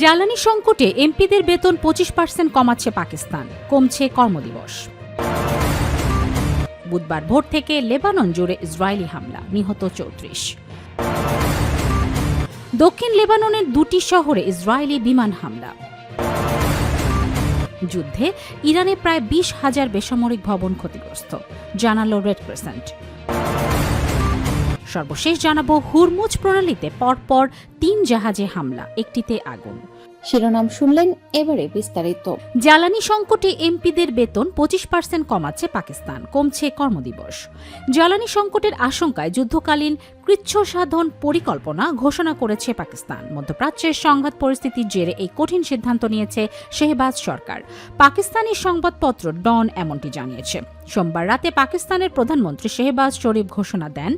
জ্বালানি সংকটে এমপিদের বেতন 25% কমাচ্ছে পাকিস্তান, কমছে কর্মদিবস। বুধবার ভোর থেকে লেবানন জুড়ে ইসরায়েলি হামলা, নিহত 34। দক্ষিণ লেবাননের দুটি শহরে ইসরায়েলি বিমান হামলা। যুদ্ধে ইরানে প্রায় 20,000 বেসামরিক ভবন ক্ষতিগ্রস্ত, জানালো রেড ক্রিসেন্ট। সর্বশেষ জানাবো, হুরমুজ প্রণালীতে পরপর 3 জাহাজে হামলা, একটিতে আগুন। শিরোনাম শুনলেন, এবারে বিস্তারিত। জ্বালানি সংকটে এমপিদের বেতন 25% কমাচ্ছে পাকিস্তান, কমছে কর্মদিবস। জ্বালানি সংকটের আশঙ্কায় যুদ্ধকালীন কৃচ্ছসাধন পরিকল্পনা ঘোষণা করেছে পাকিস্তান। মধ্যপ্রাচ্যের সংঘাত পরিস্থিতির জেরে এই কঠিন সিদ্ধান্ত নিয়েছে শেহবাজ সরকার। পাকিস্তানি সংবাদপত্র ডন এমনটি জানিয়েছে। সোমবার রাতে পাকিস্তানের প্রধানমন্ত্রী শেহবাজ শরীফ ঘোষণা দেন,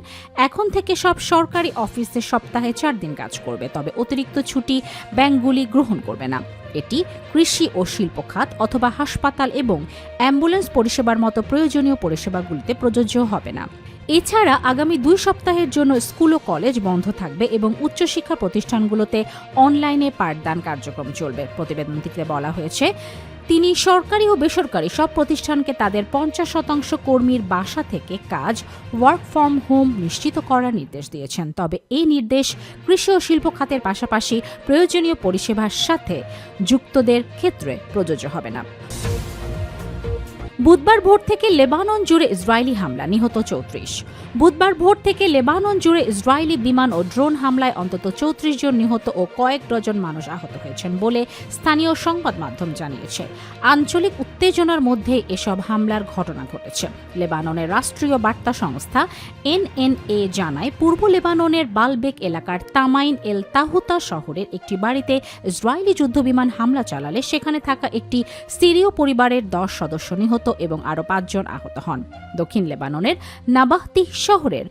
এখন থেকে সব সরকারি অফিসে সপ্তাহে 4 দিন কাজ করবে, তবে অতিরিক্ত ছুটি ব্যাংকগুলি গ্রহণ করবে না। এটি কৃষি ও শিল্প খাত অথবা হাসপাতাল এবং অ্যাম্বুলেন্স পরিষেবার মতো প্রয়োজনীয় পরিষেবাগুলিতে প্রযোজ্য হবে না। এছাড়া আগামী 2 সপ্তাহের জন্য স্কুল ও কলেজ বন্ধ থাকবে এবং উচ্চশিক্ষা প্রতিষ্ঠানগুলোতে অনলাইনে পাঠদান কার্যক্রম চলবে। প্রতিবেদনটিতে বলা হয়েছে, তিনি সরকারি ও বেসরকারি সব প্রতিষ্ঠানকে তাদের 50% কর্মীর বাসা থেকে কাজ, ওয়ার্ক ফ্রম হোম নিশ্চিত করার নির্দেশ দিয়েছেন। তবে এই নির্দেশ কৃষি ও শিল্প খাতের পাশাপাশি প্রয়োজনীয় পরিষেবার সাথে যুক্তদের ক্ষেত্রে প্রযোজ্য হবে না। বুধবার ভোর থেকে লেবানন জুড়ে ইসরায়েলি হামলা, নিহত 34। বুধবার ভোর থেকে লেবানন জুড়ে ইসরায়েলি বিমান ও ড্রোন হামলায় অন্তত 34 জন নিহত ও কয়েক ডজন মানুষ আহত হয়েছেন বলে স্থানীয় সংবাদ মাধ্যম জানিয়েছে। আঞ্চলিক উত্তেজনার মধ্যে এসব হামলার ঘটনা ঘটেছে। লেবাননের রাষ্ট্রীয় বার্তা সংস্থা এনএনএ জানায়, পূর্ব লেবাননের বালবেক এলাকার তামাইন এল তাহুতা শহরের একটি বাড়িতে ইসরায়েলি যুদ্ধবিমান হামলা চালালে সেখানে থাকা একটি সিরীয় পরিবারের 10 সদস্য নিহত এবং আরও 5 জন আহত হন। দক্ষিণ লেবাননের নাবাহতি শহরের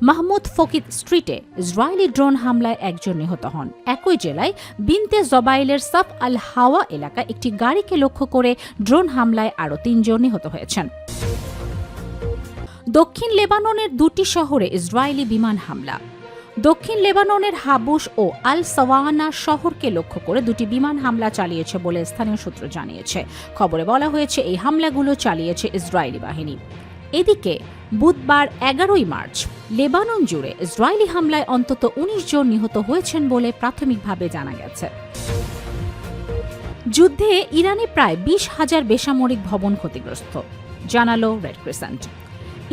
মাহমুদ ফকিদ স্ট্রিটে ইসরায়েলি ড্রোন হামলায় 1 জন নিহত হন। একই জেলায় বিনতে জবাইলের সাফ আল হাওয়া এলাকায় একটি গাড়িকে লক্ষ্য করে ড্রোন হামলায় আরও 3 জন নিহত হয়েছেন। দক্ষিণ লেবাননের দুটি শহরে ইসরায়েলি বিমান হামলা। দক্ষিণ লেবাননের হাবুস ও আল সাওয়ানা শহরকে লক্ষ্য করে 2টি বিমান হামলা চালিয়েছে বলে স্থানীয় সূত্র জানিয়েছে। খবরে বলা হয়েছে, এই হামলাগুলো চালিয়েছে ইসরায়েলি বাহিনী। এদিকে বুধবার 11 মার্চ লেবানন জুড়ে ইসরায়েলি হামলায় অন্তত 19 জন নিহত হয়েছেন বলে প্রাথমিকভাবে জানা গেছে। যুদ্ধে ইরানে প্রায় 20,000 বেসামরিক ভবন ক্ষতিগ্রস্ত, জানালো রেড ক্রিসেন্ট।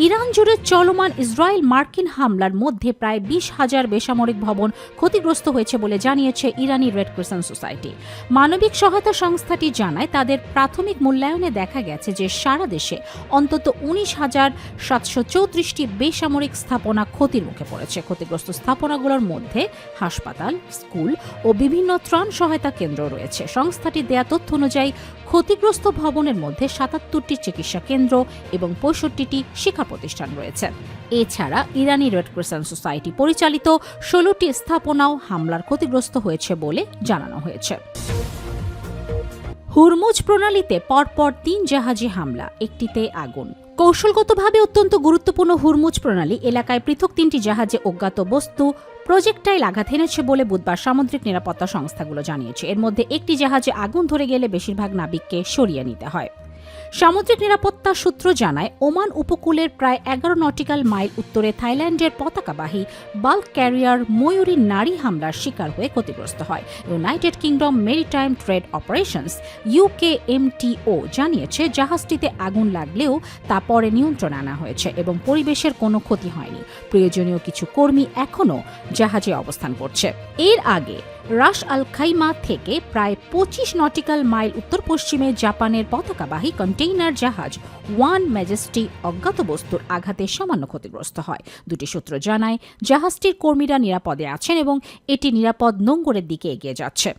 ইরান জুড়ে চলমান ইসরায়েল মার্কিন হামলার মধ্যে প্রায় 20,000 বেসামরিক ভবন ক্ষতিগ্রস্ত হয়েছে বলে জানিয়েছে ইরানি রেড ক্রিসেন্ট সোসাইটি। মানবিক সহায়তা সংস্থাটি জানায়, তাদের প্রাথমিক মূল্যায়নে দেখা গেছে যে সারা দেশে অন্তত 19,734টি বেসামরিক স্থাপনা ক্ষতির মুখে পড়েছে। ক্ষতিগ্রস্ত স্থাপনাগুলোর মধ্যে হাসপাতাল, স্কুল ও বিভিন্ন ত্রাণ সহায়তা কেন্দ্র রয়েছে। সংস্থাটি দেয়া তথ্য অনুযায়ী ক্ষতিগ্রস্ত ভবনের মধ্যে 77টি চিকিৎসা কেন্দ্র এবং 65টি শিক্ষা প্রতিষ্ঠান রয়েছে। এছাড়া ইরানি রেড ক্রিসেন্ট সোসাইটি পরিচালিত 16টি স্থাপনাও হামলার ক্ষতিগ্রস্ত হয়েছে বলে জানানো হয়েছে। হুরমুজ প্রণালীতে পরপর 3 জাহাজে হামলা, একটিতে আগুন। কৌশলগতভাবে অত্যন্ত গুরুত্বপূর্ণ হুরমুজ প্রণালী এলাকায় পৃথক 3টি জাহাজে অজ্ঞাত বস্তু প্রজেক্টাইল আঘাত এনেছে বলে বুধবার সামুদ্রিক নিরাপত্তা সংস্থাগুলো জানিয়েছে। এর মধ্যে একটি জাহাজে আগুন ধরে গেলে বেশিরভাগ নাবিককে সরিয়ে নিতে হয়। সামুদ্রিক নিরাপত্তা সূত্র জানায়, ওমান উপকূলের প্রায় 11 নটিক্যাল মাইল উত্তরে থাইল্যান্ডের পতাকাবাহী বাল্ক ক্যারিয়ার ময়ূরী নারী হামলার শিকার হয়ে ক্ষতিগ্রস্ত হয়। United kingdom maritime trade operations UKMTO জানিয়েছে, জাহাজটিতে আগুন লাগলেও তা পরে নিয়ন্ত্রণে আনা হয়েছে এবং পরিবেশের কোনো ক্ষতি হয়নি। প্রয়োজনীয় কিছু কর্মী এখনও জাহাজে অবস্থান করছে। এর আগে রাস আল খাইমা থেকে প্রায় 25 নটিক্যাল মাইল উত্তর পশ্চিমে জাপানের পতাকাবাহী কন্টেইনার জাহাজ ওয়ান ম্যাজেস্টি অজ্ঞাত বস্তুর আঘাতে সামান্য ক্ষতিগ্রস্ত হয়। 2টি সূত্র জানায়, জাহাজটির কর্মীরা নিরাপদে আছেন এবং এটি নিরাপদ নোঙ্গরের দিকে এগিয়ে যাচ্ছে।